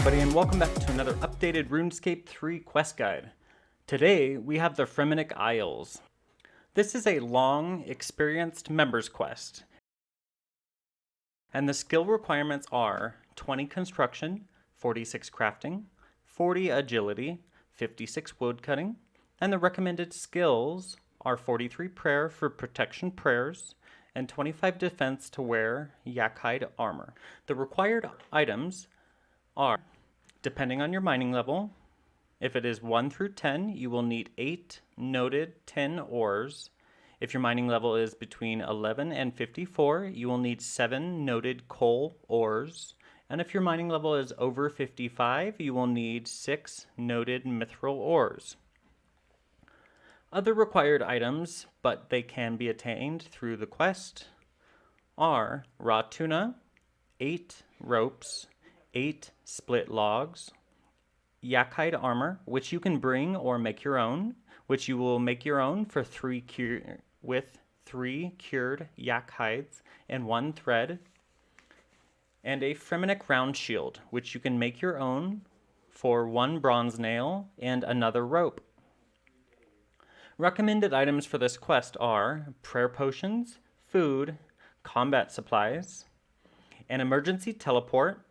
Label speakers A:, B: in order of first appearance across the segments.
A: everybody, and welcome back to another updated RuneScape 3 quest guide. Today, we have the Freminnik Isles. This is a long, experienced members quest, and the skill requirements are 20 construction, 46 crafting, 40 agility, 56 woodcutting, and the recommended skills are 43 prayer for protection prayers, and 25 defense to wear yak hide armor. The required items are, depending on your mining level, if it is 1 through 10, you will need 8 noted 10 ores. If your mining level is between 11 and 54, you will need 7 noted coal ores. And if your mining level is over 55, you will need 6 noted mithril ores. Other required items, but they can be attained through the quest, are raw tuna, 8 ropes, 8 split logs, yak hide armor, which you can bring or make your own, which you will make your own for 3 cured yak hides and 1 thread, and a Freminnik round shield, which you can make your own for 1 bronze nail and another rope. Recommended items for this quest are prayer potions, food, combat supplies, an emergency teleport,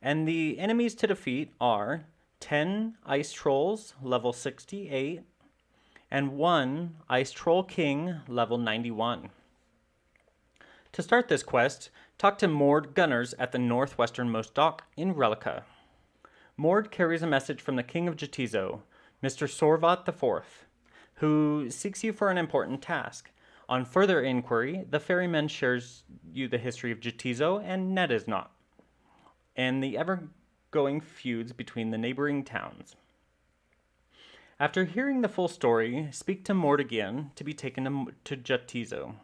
A: and the enemies to defeat are 10 ice trolls, level 68, and 1 ice troll king, level 91. To start this quest, talk to moored gunners at the northwesternmost dock in Relica. Moored carries a message from the King of Jatizo, Mr. Sorvat IV, who seeks you for an important task. On further inquiry, the ferryman shares you the history of Jatizo and Nediznot, and the ever-going feuds between the neighboring towns. After hearing the full story, speak to Mord again to be taken to Jatizo.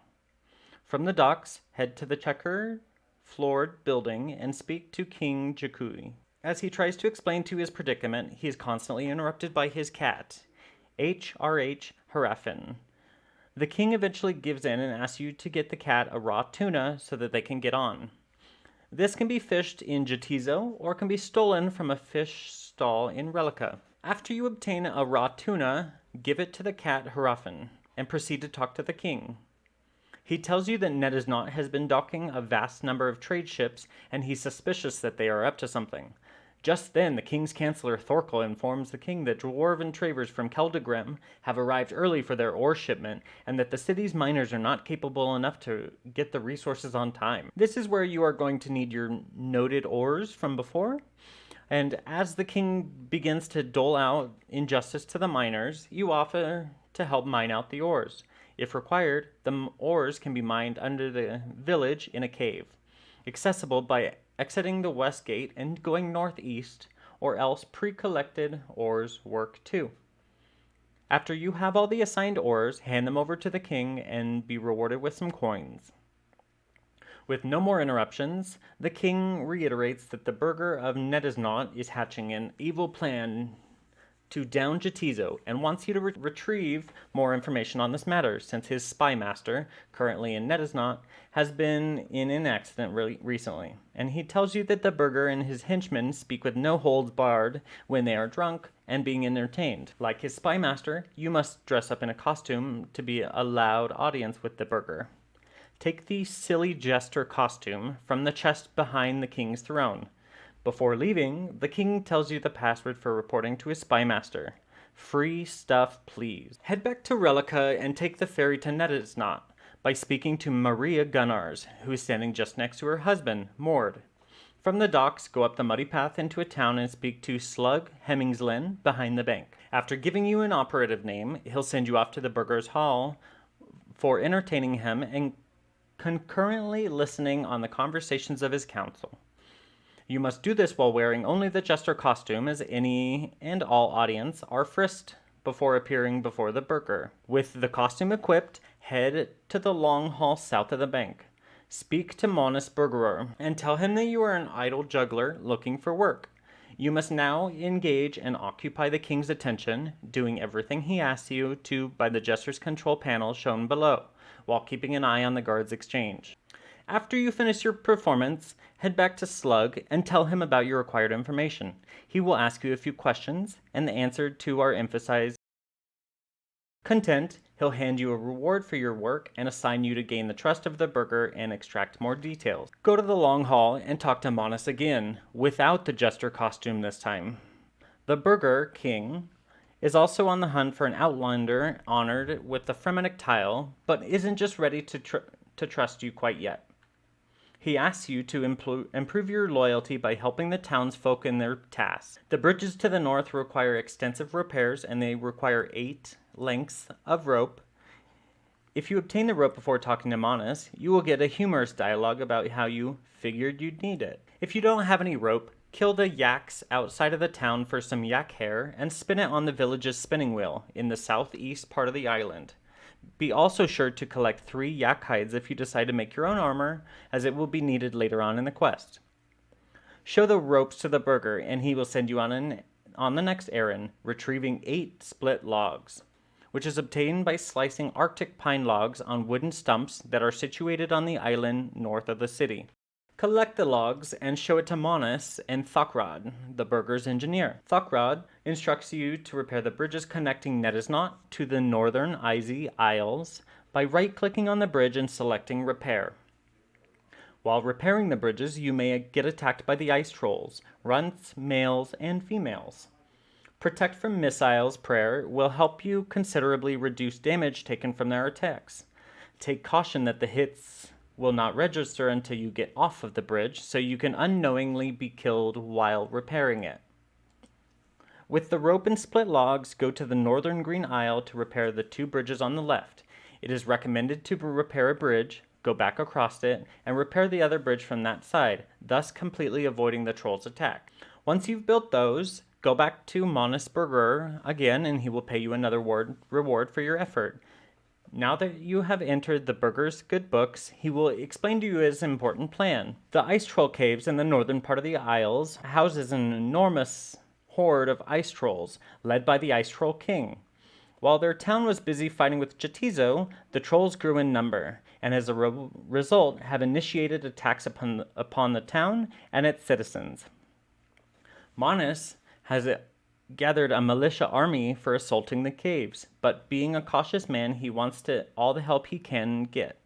A: From the docks, head to the checker-floored building and speak to King Jakui. As he tries to explain to his predicament, he is constantly interrupted by his cat, HRH Harafin. The king eventually gives in and asks you to get the cat a raw tuna so that they can get on. This can be fished in Jatizo or can be stolen from a fish stall in Relica. After you obtain a raw tuna, give it to the cat Harafin and proceed to talk to the king. He tells you that Nediznot has been docking a vast number of trade ships and he's suspicious that they are up to something. Just then, the king's chancellor Thorkel informs the king that dwarven traders from Keldegrim have arrived early for their ore shipment, and that the city's miners are not capable enough to get the resources on time. This is where you are going to need your noted ores from before, and as the king begins to dole out injustice to the miners, you offer to help mine out the ores. If required, the ores can be mined under the village in a cave, accessible by exiting the west gate and going northeast, or else pre-collected ores work too. After you have all the assigned ores, hand them over to the king and be rewarded with some coins. With no more interruptions, the king reiterates that the burgher of Nediznot is hatching an evil plan to down Jatizo and wants you to retrieve more information on this matter, since his spy master, currently in Nediznot, has been in an accident recently. And he tells you that the burgher and his henchmen speak with no holds barred when they are drunk and being entertained. Like his spy master, you must dress up in a costume to be a loud audience with the burgher. Take the silly jester costume from the chest behind the king's throne. Before leaving, the king tells you the password for reporting to his spy master. Free stuff, please. Head back to Relica and take the ferry to Nediznot by speaking to Maria Gunnars, who is standing just next to her husband, Mord. From the docks, go up the muddy path into a town and speak to Slug Hemmingslin behind the bank. After giving you an operative name, he'll send you off to the burgher's hall for entertaining him and concurrently listening on the conversations of his council. You must do this while wearing only the jester costume, as any and all audience are frisked before appearing before the burgher. With the costume equipped, head to the long hall south of the bank. Speak to Monus Burgerer and tell him that you are an idle juggler looking for work. You must now engage and occupy the king's attention, doing everything he asks you to by the jester's control panel shown below, while keeping an eye on the guard's exchange. After you finish your performance, head back to Slug and tell him about your required information. He will ask you a few questions, and the answer to are emphasized. Content, he'll hand you a reward for your work and assign you to gain the trust of the burger and extract more details. Go to the long hall and talk to Monas again, without the jester costume this time. The Burger King is also on the hunt for an outlander honored with the Freminnik tile, but isn't just ready to trust you quite yet. He asks you to improve your loyalty by helping the townsfolk in their tasks. The bridges to the north require extensive repairs, and they require 8 lengths of rope. If you obtain the rope before talking to Monas, you will get a humorous dialogue about how you figured you'd need it. If you don't have any rope, kill the yaks outside of the town for some yak hair and spin it on the village's spinning wheel in the southeast part of the island. Be also sure to collect 3 yak hides if you decide to make your own armor, as it will be needed later on in the quest. Show the ropes to the burger, and he will send you on the next errand, retrieving 8 split logs, which is obtained by slicing Arctic pine logs on wooden stumps that are situated on the island north of the city. Collect the logs and show it to Monas and Thockrod, the burger's engineer. Thockrod instructs you to repair the bridges connecting Netisnot to the northern Isles by right-clicking on the bridge and selecting Repair. While repairing the bridges, you may get attacked by the ice trolls, runts, males, and females. Protect from missiles prayer will help you considerably reduce damage taken from their attacks. Take caution that the hits will not register until you get off of the bridge, so you can unknowingly be killed while repairing it. With the rope and split logs, go to the northern Green Isle to repair the 2 bridges on the left. It is recommended to repair a bridge, go back across it, and repair the other bridge from that side, thus completely avoiding the troll's attack. Once you've built those, go back to Monas Burger again, and he will pay you another reward for your effort. Now that you have entered the burger's good books, he will explain to you his important plan. The ice troll caves in the northern part of the Isles houses an enormous horde of ice trolls, led by the ice troll king. While their town was busy fighting with Jatizo, the trolls grew in number, and as a result have initiated attacks upon the town and its citizens. Monas has gathered a militia army for assaulting the caves, but being a cautious man, he wants all the help he can get.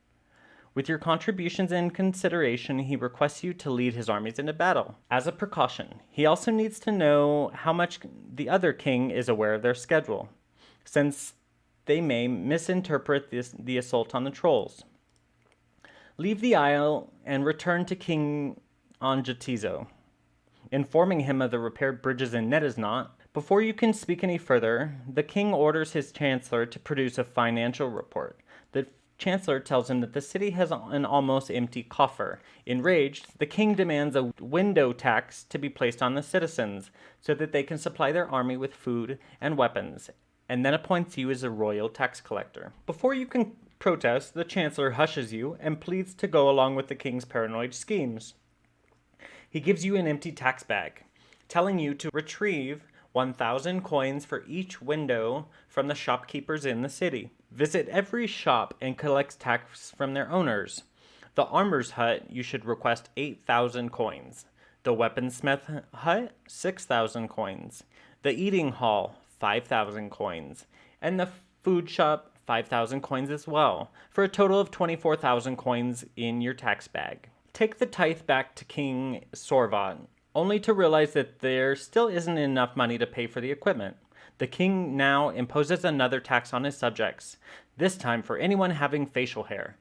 A: With your contributions in consideration, he requests you to lead his armies into battle. As a precaution, he also needs to know how much the other king is aware of their schedule, since they may misinterpret the assault on the trolls. Leave the isle and return to King on Jatizo, informing him of the repaired bridges in Netisnot. Before you can speak any further, the king orders his chancellor to produce a financial report. The chancellor tells him that the city has an almost empty coffer. Enraged, the king demands a window tax to be placed on the citizens so that they can supply their army with food and weapons, and then appoints you as a royal tax collector. Before you can protest, the chancellor hushes you and pleads to go along with the king's paranoid schemes. He gives you an empty tax bag, telling you to retrieve 1,000 coins for each window from the shopkeepers in the city. Visit every shop and collect tax from their owners. The armor's hut, you should request 8,000 coins. The weaponsmith hut, 6,000 coins. The eating hall, 5,000 coins. And the food shop, 5,000 coins as well, for a total of 24,000 coins in your tax bag. Take the tithe back to King Sorvat, only to realize that there still isn't enough money to pay for the equipment. The king now imposes another tax on his subjects, this time for anyone having facial hair.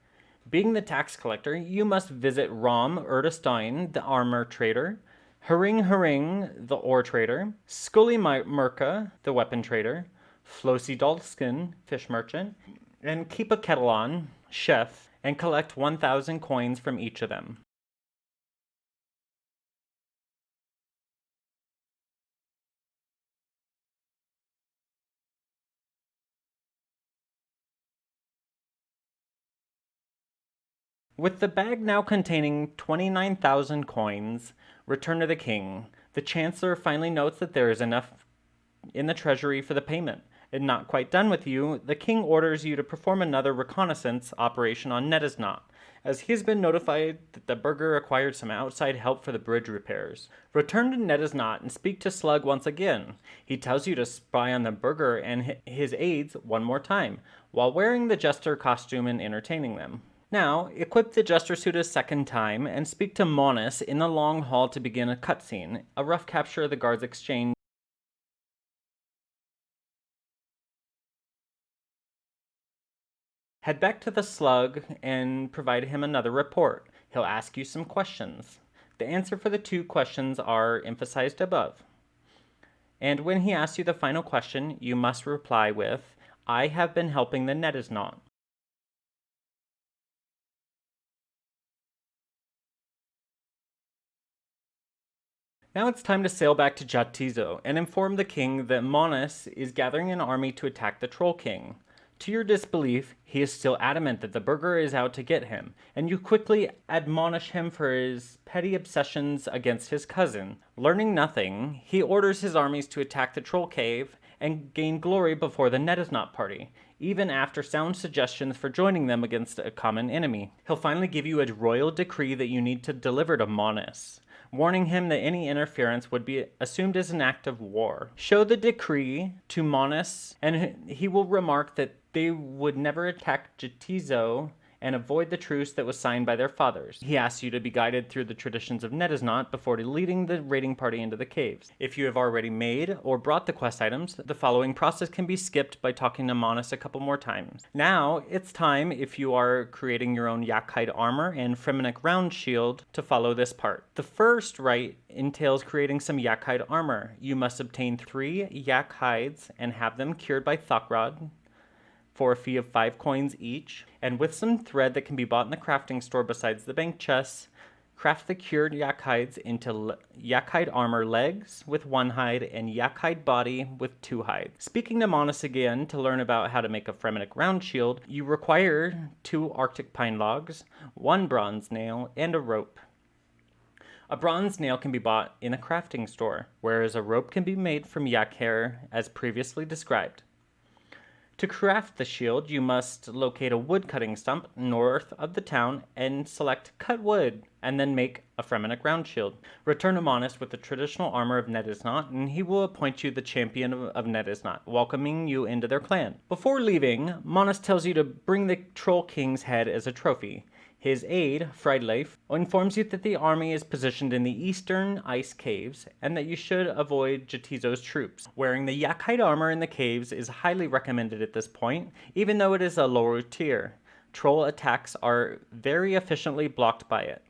A: Being the tax collector, you must visit Rom Erdestein, the armor trader, Haring, the ore trader, Scully Merka, the weapon trader, Flossie Dalskin, fish merchant, and Keep a Kettle On, chef, and collect 1,000 coins from each of them. With the bag now containing 29,000 coins, return to the king. The chancellor finally notes that there is enough in the treasury for the payment. And not quite done with you, the king orders you to perform another reconnaissance operation on Netisnot. as he has been notified that the burger required some outside help for the bridge repairs. Return to Netta's Knot and speak to Slug once again. He tells you to spy on the burger and his aides one more time, while wearing the jester costume and entertaining them. Now, equip the jester suit a second time and speak to Monas in the long hall to begin a cutscene, a rough capture of the guards' exchange. Head back to the Slug and provide him another report. He'll ask you some questions. The answer for the 2 questions are emphasized above. And when he asks you the final question, you must reply with, "I have been helping the Netta's Knot." Now it's time to sail back to Jatizo and inform the king that Monas is gathering an army to attack the Troll King. To your disbelief, he is still adamant that the burger is out to get him, and you quickly admonish him for his petty obsessions against his cousin. Learning nothing, he orders his armies to attack the Troll Cave and gain glory before the Netta's Knot party, even after sound suggestions for joining them against a common enemy. He'll finally give you a royal decree that you need to deliver to Monas, warning him that any interference would be assumed as an act of war. Show the decree to Monas, and he will remark that they would never attack Jatizo and avoid the truce that was signed by their fathers. He asks you to be guided through the traditions of Netta's Knot before leading the raiding party into the caves. If you have already made or brought the quest items, the following process can be skipped by talking to Monas a couple more times. Now, it's time, if you are creating your own yak hide armor and Freminnik round shield, to follow this part. The first rite entails creating some yak hide armor. You must obtain 3 yak hides and have them cured by Thockrod for a fee of 5 coins each, and with some thread that can be bought in the crafting store besides the bank chests, craft the cured yak hides into yak hide armor legs with 1 hide and yak hide body with 2 hides. Speaking to Monas again to learn about how to make a Freminnik round shield, you require 2 Arctic pine logs, 1 bronze nail, and a rope. A bronze nail can be bought in a crafting store, whereas a rope can be made from yak hair as previously described. To craft the shield, you must locate a wood cutting stump north of the town and select cut wood, and then make a Freminnik round shield. Return to Monas with the traditional armor of Netta's Knot, and he will appoint you the champion of Netta's Knot, welcoming you into their clan. Before leaving, Monas tells you to bring the Troll King's head as a trophy. His aide, Friedleif, informs you that the army is positioned in the eastern ice caves and that you should avoid Jatizo's troops. Wearing the yak hide armor in the caves is highly recommended at this point, even though it is a lower tier. Troll attacks are very efficiently blocked by it.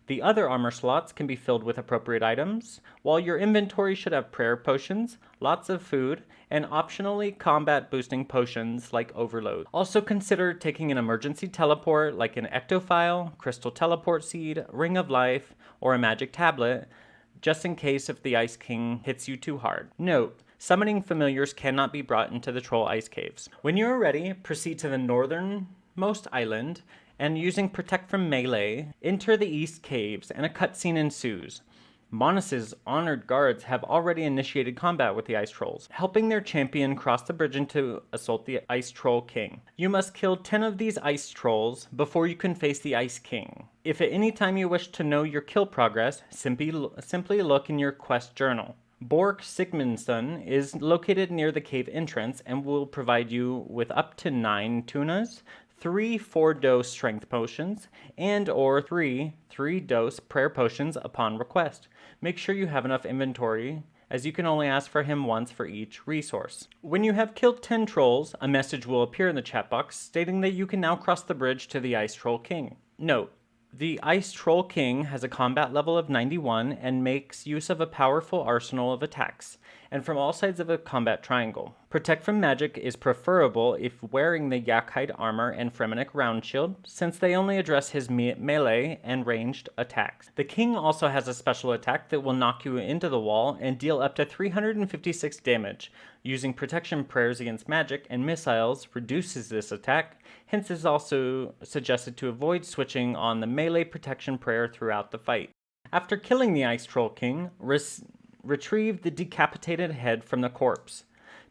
A: The other armor slots can be filled with appropriate items, while your inventory should have prayer potions, lots of food, and optionally combat boosting potions like overload. Also consider taking an emergency teleport like an ectophile, crystal teleport seed, ring of life, or a magic tablet, just in case if the Ice King hits you too hard. Note, summoning familiars cannot be brought into the Troll Ice Caves. When you are ready, proceed to the northernmost island, and using Protect from Melee, enter the East Caves, and a cutscene ensues. Monas's honored guards have already initiated combat with the Ice Trolls, helping their champion cross the bridge to assault the Ice Troll King. You must kill 10 of these Ice Trolls before you can face the Ice King. If at any time you wish to know your kill progress, simply look in your quest journal. Bork Sigmundsson is located near the cave entrance and will provide you with up to 9 tunas, 3 4-dose strength potions, and or 3 3-dose prayer potions upon request. Make sure you have enough inventory, as you can only ask for him once for each resource. When you have killed 10 trolls, a message will appear in the chat box stating that you can now cross the bridge to the Ice Troll King. Note, the Ice Troll King has a combat level of 91 and makes use of a powerful arsenal of attacks, and from all sides of a combat triangle. Protect from magic is preferable if wearing the yak hide armor and Freminnik round shield, since they only address his melee and ranged attacks. The king also has a special attack that will knock you into the wall and deal up to 356 damage. Using protection prayers against magic and missiles reduces this attack, hence is also suggested to avoid switching on the melee protection prayer throughout the fight. After killing the Ice Troll King, retrieve the decapitated head from the corpse.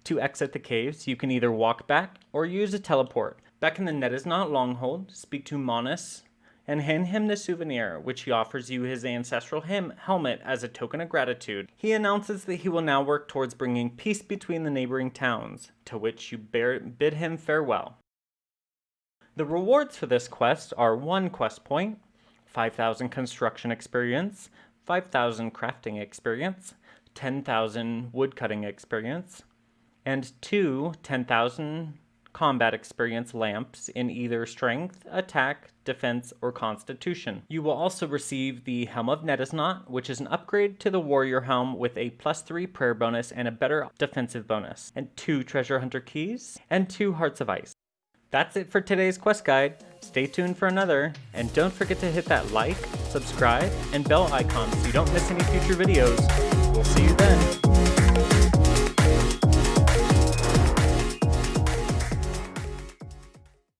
A: To exit the caves, you can either walk back or use a teleport. Back in the Netta's Knot Longhold, speak to Monas and hand him the souvenir, which he offers you his ancestral helmet as a token of gratitude. He announces that he will now work towards bringing peace between the neighboring towns, to which you bid him farewell. The rewards for this quest are 1 quest point, 5,000 construction experience, 5,000 crafting experience, 10,000 woodcutting experience, and 2 10,000 combat experience lamps in either strength, attack, defense, or constitution. You will also receive the Helm of Netisnot, which is an upgrade to the warrior helm with a +3 prayer bonus and a better defensive bonus, and 2 treasure hunter keys, and 2 hearts of ice. That's it for today's quest guide. Stay tuned for another, and don't forget to hit that like, subscribe, and bell icon so you don't miss any future videos. We'll see you then.